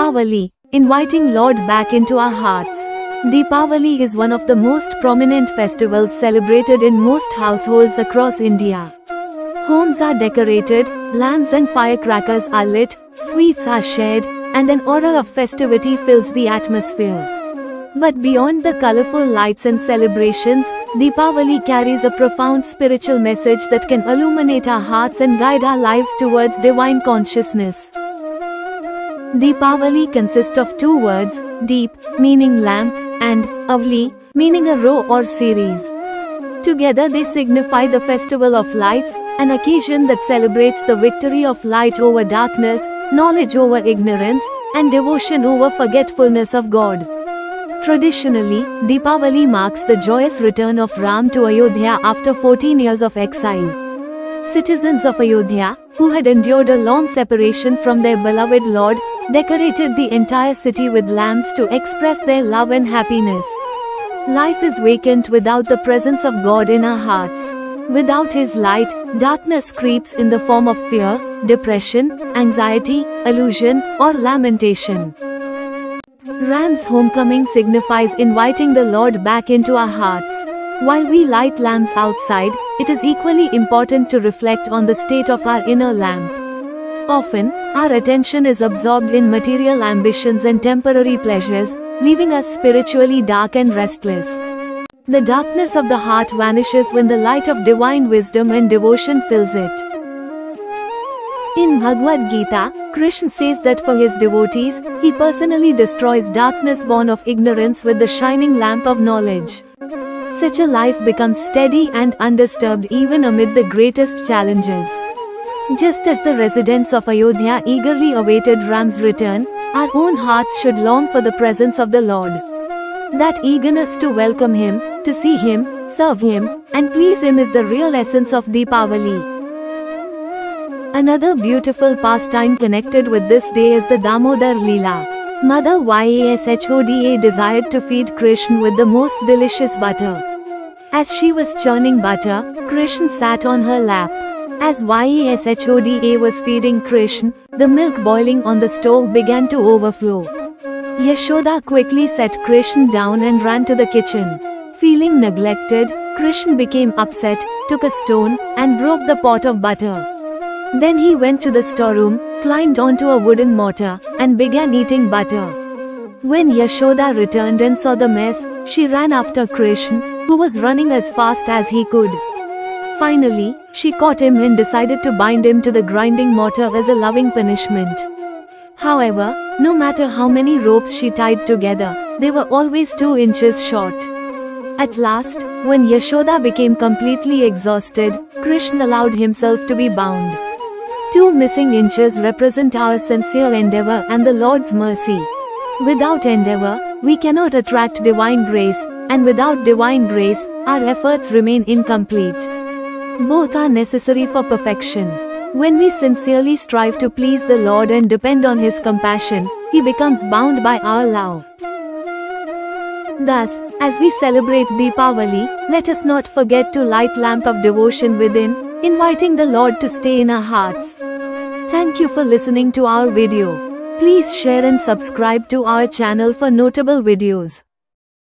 Deepavali, inviting Lord back into our hearts. Deepavali is one of the most prominent festivals celebrated in most households across India. Homes are decorated, lamps and firecrackers are lit, sweets are shared, and an aura of festivity fills the atmosphere. But beyond the colorful lights and celebrations, Deepavali carries a profound spiritual message that can illuminate our hearts and guide our lives towards divine consciousness. Deepavali consists of two words, Deep, meaning lamp, and Avali, meaning a row or series. Together they signify the festival of lights, an occasion that celebrates the victory of light over darkness, knowledge over ignorance, and devotion over forgetfulness of God. Traditionally, Deepavali marks the joyous return of Ram to Ayodhya after 14 years of exile. Citizens of Ayodhya, who had endured a long separation from their beloved Lord, decorated the entire city with lamps to express their love and happiness. Life is vacant without the presence of God in our hearts. Without His light, darkness creeps in the form of fear, depression, anxiety, illusion, or lamentation. Ram's homecoming signifies inviting the Lord back into our hearts. While we light lamps outside, it is equally important to reflect on the state of our inner lamp. Often, our attention is absorbed in material ambitions and temporary pleasures, leaving us spiritually dark and restless. The darkness of the heart vanishes when the light of divine wisdom and devotion fills it. In Bhagavad Gita, Krishna says that for his devotees, he personally destroys darkness born of ignorance with the shining lamp of knowledge. Such a life becomes steady and undisturbed even amid the greatest challenges. Just as the residents of Ayodhya eagerly awaited Ram's return, our own hearts should long for the presence of the Lord. That eagerness to welcome Him, to see Him, serve Him, and please Him is the real essence of Deepavali. Another beautiful pastime connected with this day is the Damodar Leela. Mother Yashoda desired to feed Krishna with the most delicious butter. As she was churning butter, Krishna sat on her lap. As Yashoda was feeding Krishna, the milk boiling on the stove began to overflow. Yashoda quickly set Krishna down and ran to the kitchen. Feeling neglected, Krishna became upset, took a stone, and broke the pot of butter. Then he went to the storeroom, climbed onto a wooden mortar, and began eating butter. When Yashoda returned and saw the mess, she ran after Krishna, who was running as fast as he could. Finally, she caught him and decided to bind him to the grinding mortar as a loving punishment. However, no matter how many ropes she tied together, they were always 2 inches short. At last, when Yashoda became completely exhausted, Krishna allowed himself to be bound. 2 missing inches represent our sincere endeavor and the Lord's mercy. Without endeavor, we cannot attract divine grace, and without divine grace, our efforts remain incomplete. Both are necessary for perfection. When we sincerely strive to please the Lord and depend on His compassion, He becomes bound by our love. Thus, as we celebrate Deepavali, let us not forget to light lamp of devotion within, inviting the Lord to stay in our hearts. Thank you for listening to our video. Please share and subscribe to our channel for notable videos.